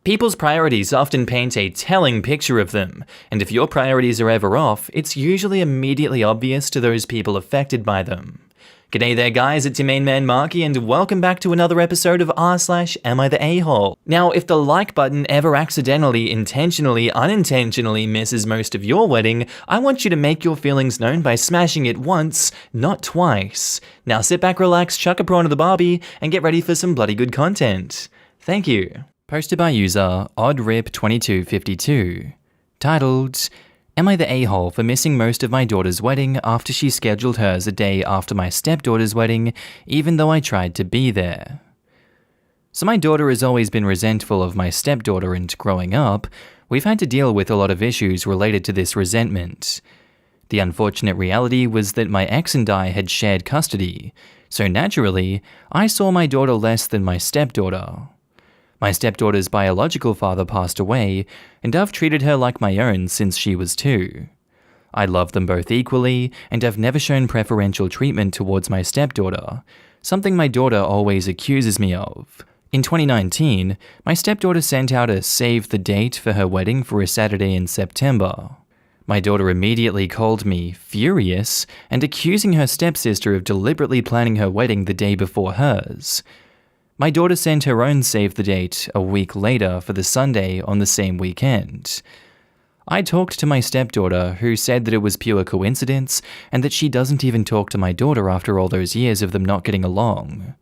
People's priorities often paint a telling picture of them, and if your priorities are ever off, it's usually immediately obvious to those people affected by them. G'day there guys, it's your main man Markee, and welcome back to another episode of r/AmITheA. Now, if the like button ever accidentally, intentionally, unintentionally misses most of your wedding, I want you to make your feelings known by smashing it once, not twice. Now sit back, relax, chuck a prawn to the barbie, and get ready for some bloody good content. Thank you. Posted by user oddrip2252. Titled, Am I the a-hole for missing most of my daughter's wedding after she scheduled hers a day after my stepdaughter's wedding, even though I tried to be there? So my daughter has always been resentful of my stepdaughter, and growing up, we've had to deal with a lot of issues related to this resentment. The unfortunate reality was that my ex and I had shared custody, so naturally, I saw my daughter less than my stepdaughter. My stepdaughter's biological father passed away, and I've treated her like my own since she was 2. I love them both equally, and I've never shown preferential treatment towards my stepdaughter, something my daughter always accuses me of. In 2019, my stepdaughter sent out a save the date for her wedding for a Saturday in September. My daughter immediately called me furious and accusing her stepsister of deliberately planning her wedding the day before hers. My daughter sent her own save the date a week later for the Sunday on the same weekend. I talked to my stepdaughter, who said that it was pure coincidence and that she doesn't even talk to my daughter after all those years of them not getting along.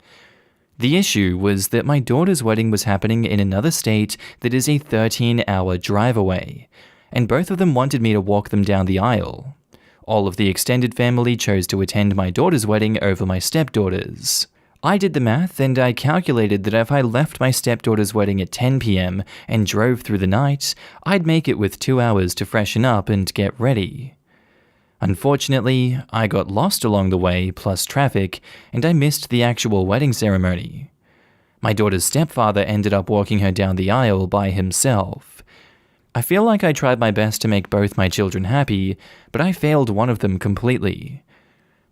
The issue was that my daughter's wedding was happening in another state that is a 13-hour drive away, and both of them wanted me to walk them down the aisle. All of the extended family chose to attend my daughter's wedding over my stepdaughter's. I did the math, and I calculated that if I left my stepdaughter's wedding at 10 p.m. and drove through the night, I'd make it with 2 hours to freshen up and get ready. Unfortunately, I got lost along the way, plus traffic, and I missed the actual wedding ceremony. My daughter's stepfather ended up walking her down the aisle by himself. I feel like I tried my best to make both my children happy, but I failed one of them completely.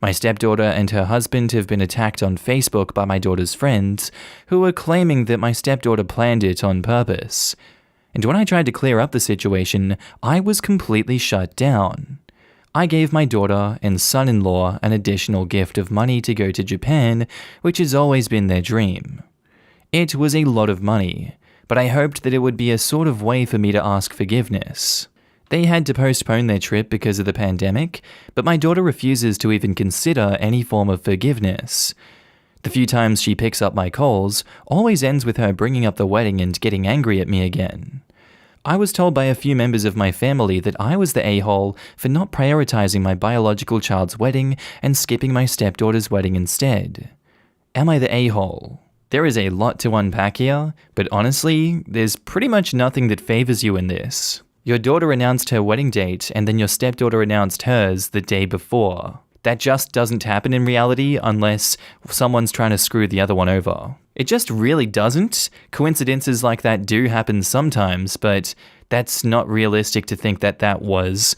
My stepdaughter and her husband have been attacked on Facebook by my daughter's friends, who are claiming that my stepdaughter planned it on purpose. And when I tried to clear up the situation, I was completely shut down. I gave my daughter and son-in-law an additional gift of money to go to Japan, which has always been their dream. It was a lot of money, but I hoped that it would be a sort of way for me to ask forgiveness. They had to postpone their trip because of the pandemic, but my daughter refuses to even consider any form of forgiveness. The few times she picks up my calls always ends with her bringing up the wedding and getting angry at me again. I was told by a few members of my family that I was the a-hole for not prioritizing my biological child's wedding and skipping my stepdaughter's wedding instead. Am I the a-hole? There is a lot to unpack here, but honestly, there's pretty much nothing that favors you in this. Your daughter announced her wedding date, and then your stepdaughter announced hers the day before. That just doesn't happen in reality unless someone's trying to screw the other one over. It just really doesn't. Coincidences like that do happen sometimes, but that's not realistic to think that that was,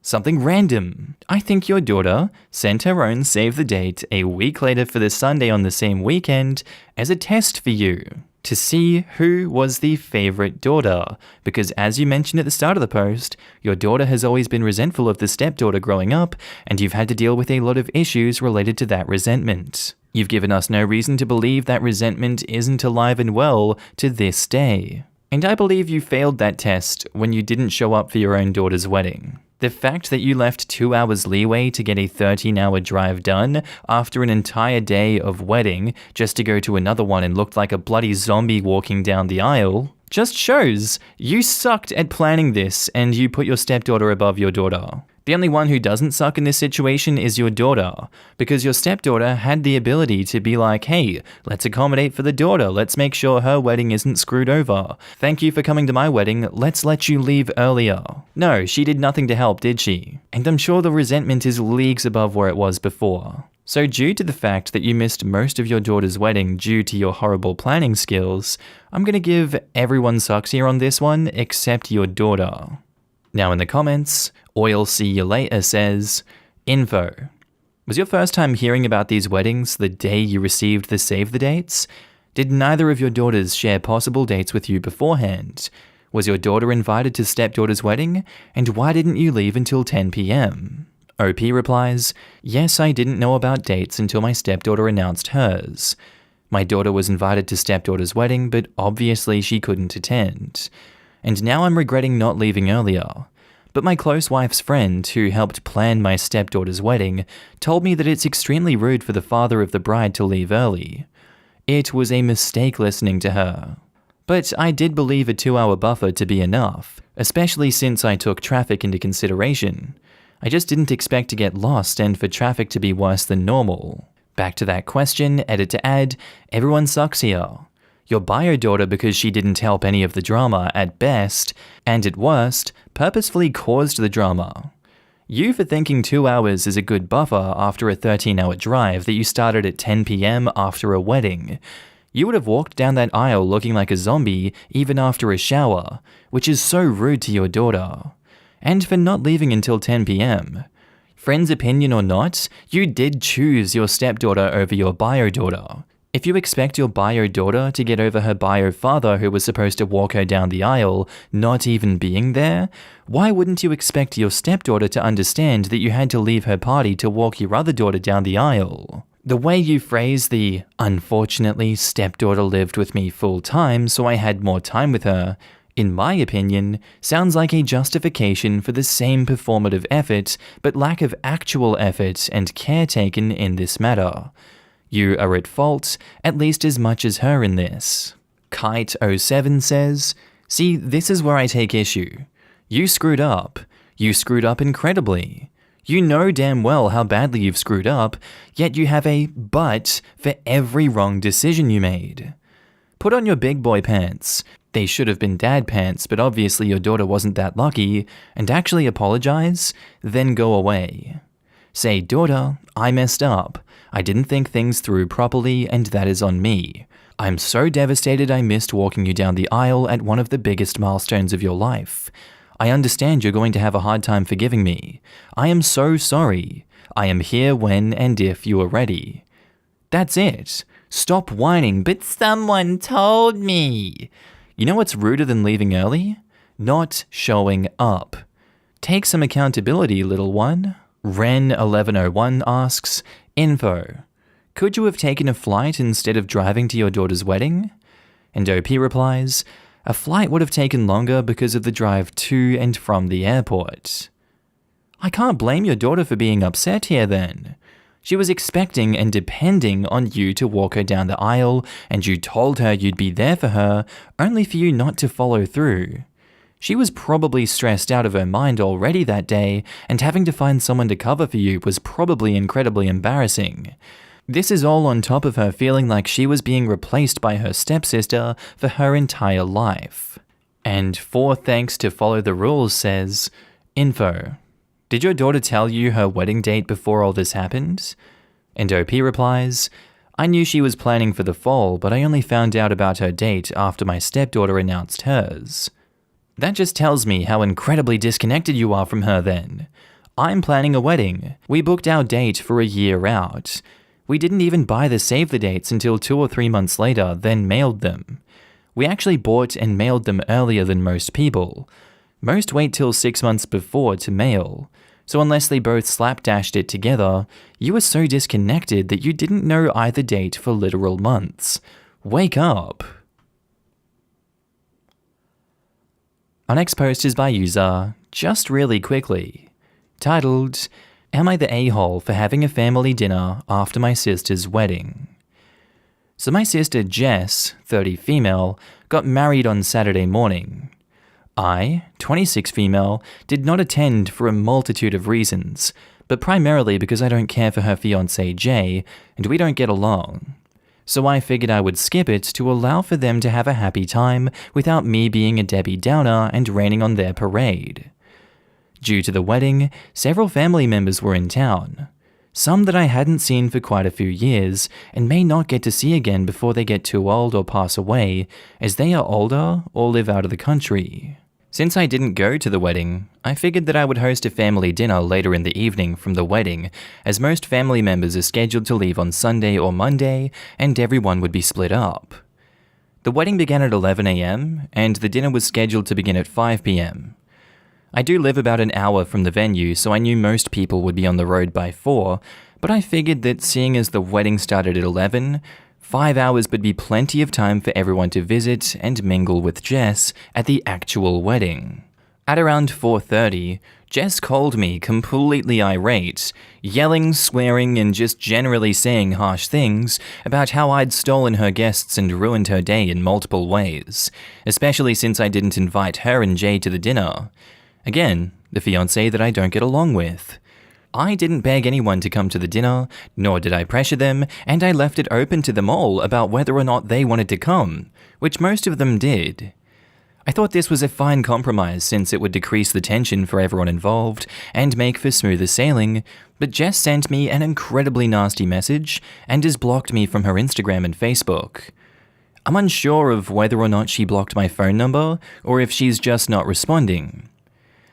something random. I think your daughter sent her own save the date a week later for the Sunday on the same weekend as a test for you, to see who was the favorite daughter, because as you mentioned at the start of the post, your daughter has always been resentful of the stepdaughter growing up, and you've had to deal with a lot of issues related to that resentment. You've given us no reason to believe that resentment isn't alive and well to this day. And I believe you failed that test when you didn't show up for your own daughter's wedding. The fact that you left 2 hours leeway to get a 13-hour drive done after an entire day of wedding just to go to another one and looked like a bloody zombie walking down the aisle just shows you sucked at planning this and you put your stepdaughter above your daughter. The only one who doesn't suck in this situation is your daughter, because your stepdaughter had the ability to be like, hey, let's accommodate for the daughter, let's make sure her wedding isn't screwed over. Thank you for coming to my wedding, let's let you leave earlier. No, she did nothing to help, did she? And I'm sure the resentment is leagues above where it was before. So due to the fact that you missed most of your daughter's wedding due to your horrible planning skills, I'm gonna give everyone sucks here on this one except your daughter. Now in the comments, Oil See You Later says, Info. Was your first time hearing about these weddings the day you received the save the dates? Did neither of your daughters share possible dates with you beforehand? Was your daughter invited to stepdaughter's wedding? And why didn't you leave until 10 p.m.? OP replies, yes, I didn't know about dates until my stepdaughter announced hers. My daughter was invited to stepdaughter's wedding, but obviously she couldn't attend. And now I'm regretting not leaving earlier. But my close wife's friend, who helped plan my stepdaughter's wedding, told me that it's extremely rude for the father of the bride to leave early. It was a mistake listening to her. But I did believe a 2-hour buffer to be enough, especially since I took traffic into consideration. I just didn't expect to get lost and for traffic to be worse than normal. Back to that question, edit to add, everyone sucks here. Your bio daughter because she didn't help any of the drama at best, and at worst, purposefully caused the drama. You for thinking 2 hours is a good buffer after a 13-hour drive that you started at 10 p.m. after a wedding. You would have walked down that aisle looking like a zombie even after a shower, which is so rude to your daughter. And for not leaving until 10 p.m. Friend's opinion or not, you did choose your stepdaughter over your bio daughter. If you expect your bio daughter to get over her bio father who was supposed to walk her down the aisle not even being there, why wouldn't you expect your stepdaughter to understand that you had to leave her party to walk your other daughter down the aisle? The way you phrase the, unfortunately, stepdaughter lived with me full time so I had more time with her, in my opinion, sounds like a justification for the same performative effort but lack of actual effort and care taken in this matter. You are at fault, at least as much as her in this. Kite07 says, see, this is where I take issue. You screwed up. You screwed up incredibly. You know damn well how badly you've screwed up, yet you have a but for every wrong decision you made. Put on your big boy pants. They should have been dad pants, but obviously your daughter wasn't that lucky, and actually apologize, then go away. Say, daughter, I messed up. I didn't think things through properly, and that is on me. I'm so devastated I missed walking you down the aisle at one of the biggest milestones of your life. I understand you're going to have a hard time forgiving me. I am so sorry. I am here when and if you are ready. That's it. Stop whining, but someone told me. You know what's ruder than leaving early? Not showing up. Take some accountability, little one. Ren1101 asks, info. Could you have taken a flight instead of driving to your daughter's wedding? And OP replies, a flight would have taken longer because of the drive to and from the airport. I can't blame your daughter for being upset here then. She was expecting and depending on you to walk her down the aisle, and you told her you'd be there for her, only for you not to follow through. She was probably stressed out of her mind already that day, and having to find someone to cover for you was probably incredibly embarrassing. This is all on top of her feeling like she was being replaced by her stepsister for her entire life. And for thanks to follow the rules says, info. Did your daughter tell you her wedding date before all this happened? And OP replies, I knew she was planning for the fall, but I only found out about her date after my stepdaughter announced hers. That just tells me how incredibly disconnected you are from her then. I'm planning a wedding. We booked our date for a year out. We didn't even buy the save the dates until 2 or 3 months later, then mailed them. We actually bought and mailed them earlier than most people. Most wait till 6 months before to mail. So unless they both slapdashed it together, you were so disconnected that you didn't know either date for literal months. Wake up! Our next post is by user Just Really Quickly, titled, Am I the a-hole for having a family dinner after my sister's wedding? So my sister Jess, 30 female, got married on Saturday morning. I, 26 female, did not attend for a multitude of reasons, but primarily because I don't care for her fiancé Jay, and we don't get along. So I figured I would skip it to allow for them to have a happy time without me being a Debbie Downer and raining on their parade. Due to the wedding, several family members were in town. Some that I hadn't seen for quite a few years and may not get to see again before they get too old or pass away, as they are older or live out of the country. Since I didn't go to the wedding, I figured that I would host a family dinner later in the evening from the wedding, as most family members are scheduled to leave on Sunday or Monday, and everyone would be split up. The wedding began at 11 AM, and the dinner was scheduled to begin at 5 PM. I do live about an hour from the venue, so I knew most people would be on the road by 4, but I figured that seeing as the wedding started at 11, 5 hours would be plenty of time for everyone to visit and mingle with Jess at the actual wedding. At around 4:30, Jess called me completely irate, yelling, swearing, and just generally saying harsh things about how I'd stolen her guests and ruined her day in multiple ways, especially since I didn't invite her and Jay to the dinner. Again, the fiancé that I don't get along with. I didn't beg anyone to come to the dinner, nor did I pressure them, and I left it open to them all about whether or not they wanted to come, which most of them did. I thought this was a fine compromise since it would decrease the tension for everyone involved and make for smoother sailing, but Jess sent me an incredibly nasty message and has blocked me from her Instagram and Facebook. I'm unsure of whether or not she blocked my phone number or if she's just not responding.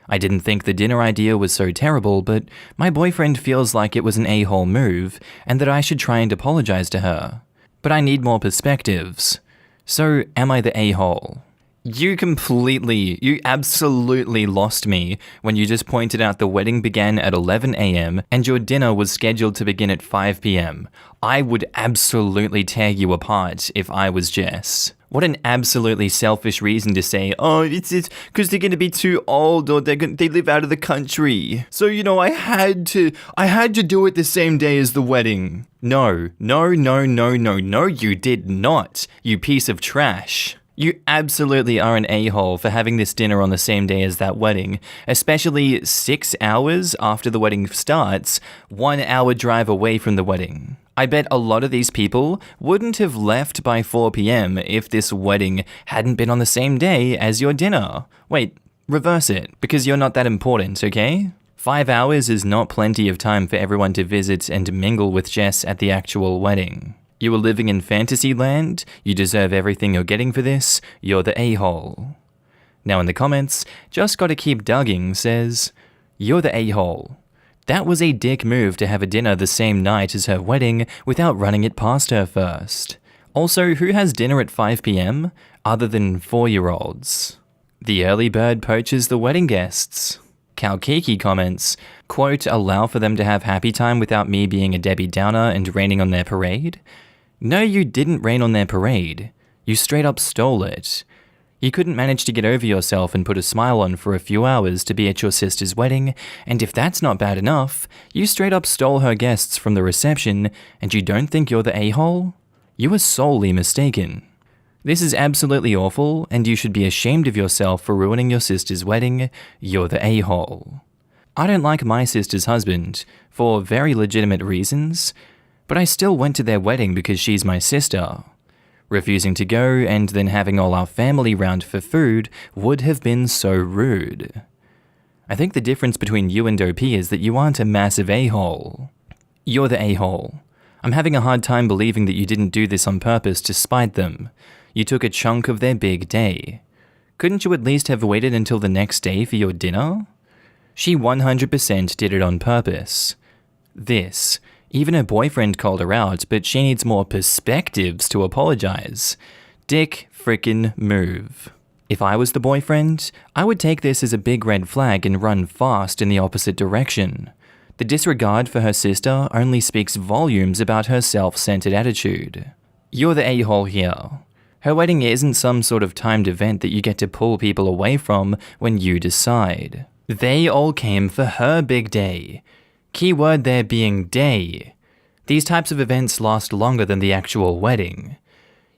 I didn't think the dinner idea was so terrible, but my boyfriend feels like it was an a-hole move and that I should try and apologize to her. But I need more perspectives. So, am I the a-hole? You absolutely lost me when you just pointed out the wedding began at 11 AM and your dinner was scheduled to begin at 5 PM. I would absolutely tear you apart if I was Jess. What an absolutely selfish reason to say, oh, it's because they're going to be too old or they live out of the country. So, I had to do it the same day as the wedding. No, you did not, you piece of trash. You absolutely are an a-hole for having this dinner on the same day as that wedding, especially 6 hours after the wedding starts, 1 hour drive away from the wedding. I bet a lot of these people wouldn't have left by 4 PM if this wedding hadn't been on the same day as your dinner. Wait, reverse it, because you're not that important, okay? 5 hours is not plenty of time for everyone to visit and mingle with Jess at the actual wedding. You were living in fantasy land, you deserve everything you're getting for this, you're the a-hole. Now in the comments, Just Gotta Keep Dugging says, you're the a-hole. That was a dick move to have a dinner the same night as her wedding without running it past her first. Also, who has dinner at 5 PM other than 4-year-olds? The early bird poaches the wedding guests. Kalkiki comments, quote, allow for them to have happy time without me being a Debbie Downer and raining on their parade? No, you didn't rain on their parade. You straight up stole it. You couldn't manage to get over yourself and put a smile on for a few hours to be at your sister's wedding, and if that's not bad enough, you straight up stole her guests from the reception, and you don't think you're the a-hole? You are solely mistaken. This is absolutely awful, and you should be ashamed of yourself for ruining your sister's wedding. You're the a-hole. I don't like my sister's husband, for very legitimate reasons, but I still went to their wedding because she's my sister. Refusing to go and then having all our family round for food would have been so rude. I think the difference between you and OP is that you aren't a massive a-hole. You're the a-hole. I'm having a hard time believing that you didn't do this on purpose to spite them. You took a chunk of their big day. Couldn't you at least have waited until the next day for your dinner? She 100% did it on purpose. Even her boyfriend called her out, but she needs more perspectives to apologize. Dick frickin' move. If I was the boyfriend, I would take this as a big red flag and run fast in the opposite direction. The disregard for her sister only speaks volumes about her self-centered attitude. You're the a-hole here. Her wedding isn't some sort of timed event that you get to pull people away from when you decide. They all came for her big day. Keyword there being day. These types of events last longer than the actual wedding.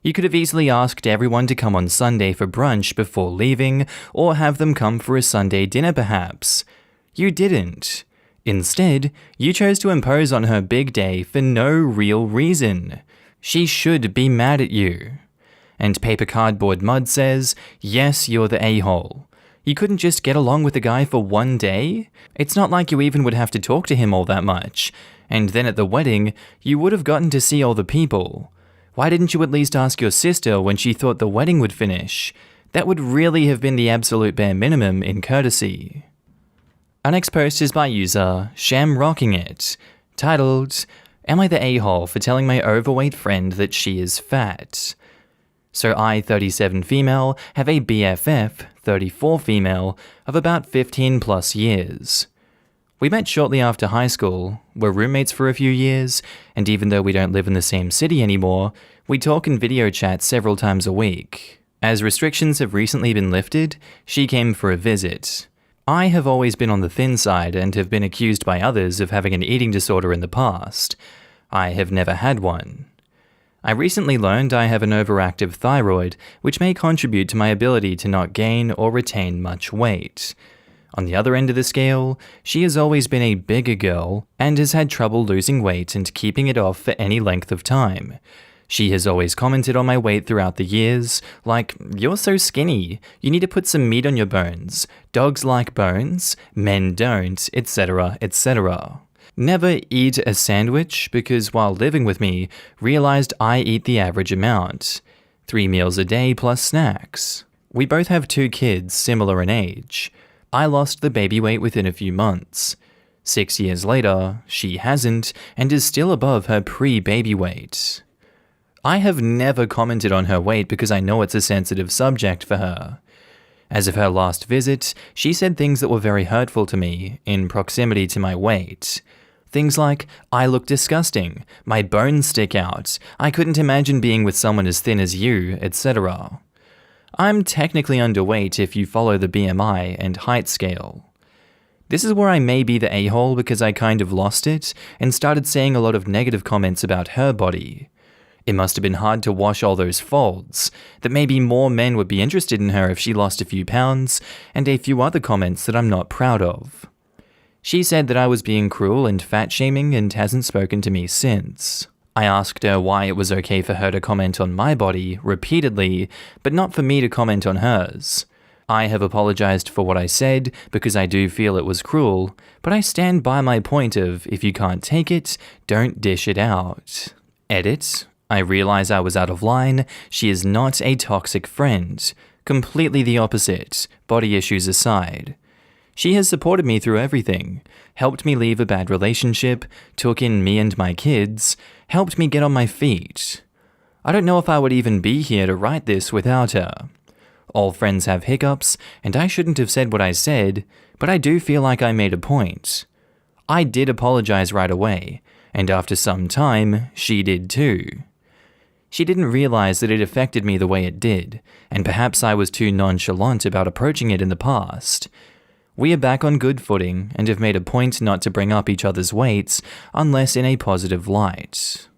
You could have easily asked everyone to come on Sunday for brunch before leaving, or have them come for a Sunday dinner perhaps. You didn't. Instead, you chose to impose on her big day for no real reason. She should be mad at you. And Paper Cardboard Mud says, yes, you're the a-hole. You couldn't just get along with the guy for one day? It's not like you even would have to talk to him all that much. And then at the wedding, you would have gotten to see all the people. Why didn't you at least ask your sister when she thought the wedding would finish? That would really have been the absolute bare minimum in courtesy. Our next post is by user ShamRockingIt, titled, Am I the a-hole for telling my overweight friend that she is fat? So I, 37 female, have a BFF, 34 female, of about 15 plus years. We met shortly after high school, were roommates for a few years, and even though we don't live in the same city anymore, we talk and video chat several times a week. As restrictions have recently been lifted, she came for a visit. I have always been on the thin side and have been accused by others of having an eating disorder in the past. I have never had one. I recently learned I have an overactive thyroid, which may contribute to my ability to not gain or retain much weight. On the other end of the scale, she has always been a bigger girl and has had trouble losing weight and keeping it off for any length of time. She has always commented on my weight throughout the years, like, "You're so skinny, you need to put some meat on your bones, dogs like bones, men don't, etc, etc. Never eat a sandwich because while living with me, realized I eat the average amount. 3 meals a day plus snacks. We both have 2 kids similar in age. I lost the baby weight within a few months. 6 years later, she hasn't and is still above her pre-baby weight. I have never commented on her weight because I know it's a sensitive subject for her. As of her last visit, she said things that were very hurtful to me in proximity to my weight. Things like, "I look disgusting, my bones stick out, I couldn't imagine being with someone as thin as you, etc. I'm technically underweight if you follow the BMI and height scale. This is where I may be the a-hole because I kind of lost it and started saying a lot of negative comments about her body. It must have been hard to wash all those folds, that maybe more men would be interested in her if she lost a few pounds, and a few other comments that I'm not proud of. She said that I was being cruel and fat-shaming and hasn't spoken to me since. I asked her why it was okay for her to comment on my body repeatedly, but not for me to comment on hers. I have apologized for what I said because I do feel it was cruel, but I stand by my point of if you can't take it, don't dish it out. Edit. I realize I was out of line. She is not a toxic friend. Completely the opposite, body issues aside. She has supported me through everything, helped me leave a bad relationship, took in me and my kids, helped me get on my feet. I don't know if I would even be here to write this without her. All friends have hiccups, and I shouldn't have said what I said, but I do feel like I made a point. I did apologize right away, and after some time, she did too. She didn't realize that it affected me the way it did, and perhaps I was too nonchalant about approaching it in the past. We are back on good footing and have made a point not to bring up each other's weights unless in a positive light.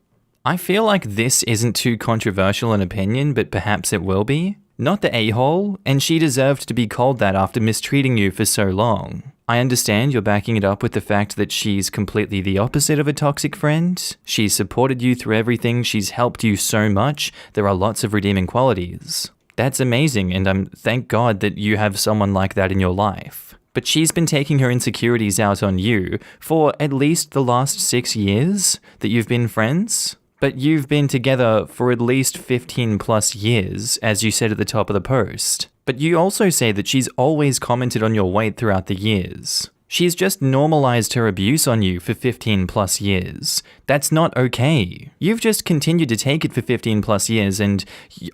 I feel like this isn't too controversial an opinion, but perhaps it will be. Not the a-hole, and she deserved to be called that after mistreating you for so long. I understand you're backing it up with the fact that she's completely the opposite of a toxic friend. She's supported you through everything, she's helped you so much, there are lots of redeeming qualities. That's amazing, and thank God that you have someone like that in your life. But she's been taking her insecurities out on you for at least the last 6 years that you've been friends. But you've been together for at least 15 plus years, as you said at the top of the post. But you also say that she's always commented on your weight throughout the years. She's just normalized her abuse on you for 15 plus years. That's not okay. You've just continued to take it for 15 plus years and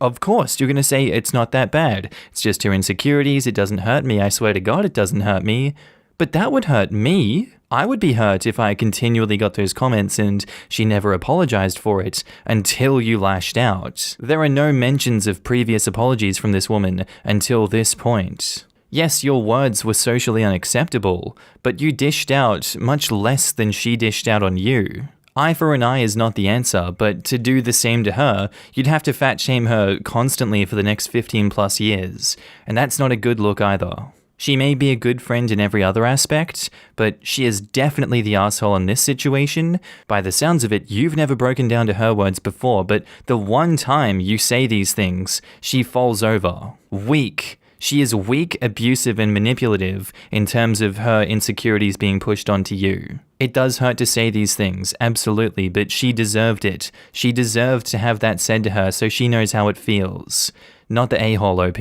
of course you're going to say it's not that bad. It's just her insecurities, it doesn't hurt me, I swear to God it doesn't hurt me. But that would hurt me. I would be hurt if I continually got those comments and she never apologized for it until you lashed out. There are no mentions of previous apologies from this woman until this point. Yes, your words were socially unacceptable, but you dished out much less than she dished out on you. Eye for an eye is not the answer, but to do the same to her, you'd have to fat shame her constantly for the next 15 plus years, and that's not a good look either. She may be a good friend in every other aspect, but she is definitely the asshole in this situation. By the sounds of it, you've never broken down to her words before, but the one time you say these things, she falls over. Weak. She is weak, abusive, and manipulative in terms of her insecurities being pushed onto you. It does hurt to say these things, absolutely, but she deserved it. She deserved to have that said to her so she knows how it feels. Not the a-hole OP.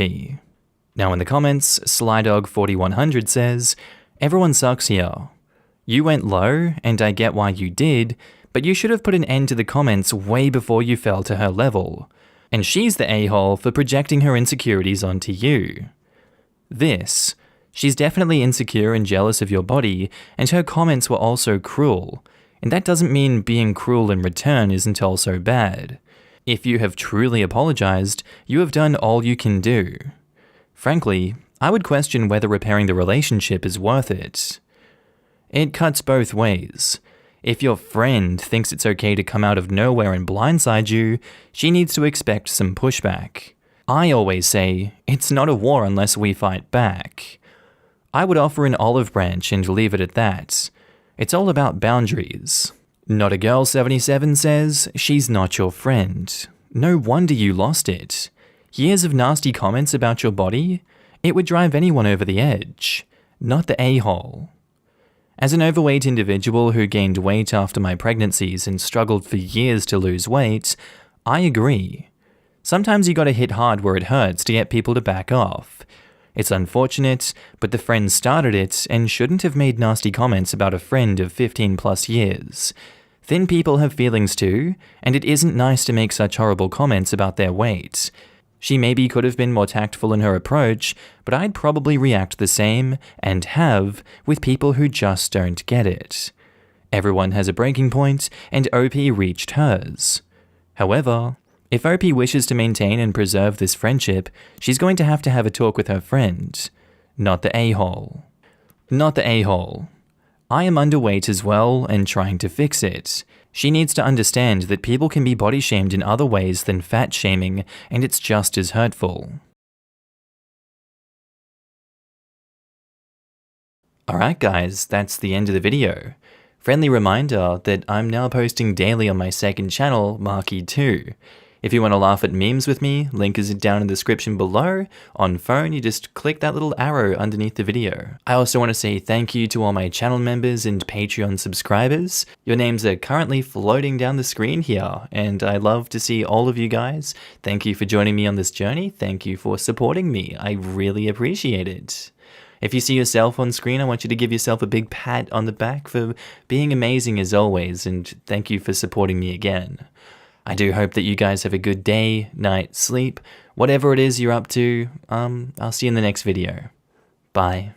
Now in the comments, Slydog4100 says, "Everyone sucks here. You went low, and I get why you did, but you should have put an end to the comments way before you fell to her level. And she's the a-hole for projecting her insecurities onto you. This, she's definitely insecure and jealous of your body, and her comments were also cruel. And that doesn't mean being cruel in return isn't also bad. If you have truly apologized, you have done all you can do. Frankly, I would question whether repairing the relationship is worth it. It cuts both ways. If your friend thinks it's okay to come out of nowhere and blindside you, she needs to expect some pushback. I always say, it's not a war unless we fight back. I would offer an olive branch and leave it at that. It's all about boundaries. Not a Girl 77 says, she's not your friend. No wonder you lost it. Years of nasty comments about your body? It would drive anyone over the edge. Not the a-hole. As an overweight individual who gained weight after my pregnancies and struggled for years to lose weight, I agree. Sometimes you gotta hit hard where it hurts to get people to back off. It's unfortunate, but the friend started it and shouldn't have made nasty comments about a friend of 15 plus years. Thin people have feelings too, and it isn't nice to make such horrible comments about their weight. She maybe could have been more tactful in her approach, but I'd probably react the same, and have, with people who just don't get it. Everyone has a breaking point, and OP reached hers. However, if OP wishes to maintain and preserve this friendship, she's going to have a talk with her friend. Not the a-hole. Not the a-hole. I am underweight as well and trying to fix it. She needs to understand that people can be body shamed in other ways than fat shaming, and it's just as hurtful. Alright guys, that's the end of the video. Friendly reminder that I'm now posting daily on my second channel, Markee 2. If you want to laugh at memes with me, link is down in the description below. On phone, you just click that little arrow underneath the video. I also want to say thank you to all my channel members and Patreon subscribers. Your names are currently floating down the screen here, and I love to see all of you guys. Thank you for joining me on this journey. Thank you for supporting me. I really appreciate it. If you see yourself on screen, I want you to give yourself a big pat on the back for being amazing as always, and thank you for supporting me again. I do hope that you guys have a good day, night, sleep, whatever it is you're up to. I'll see you in the next video. Bye.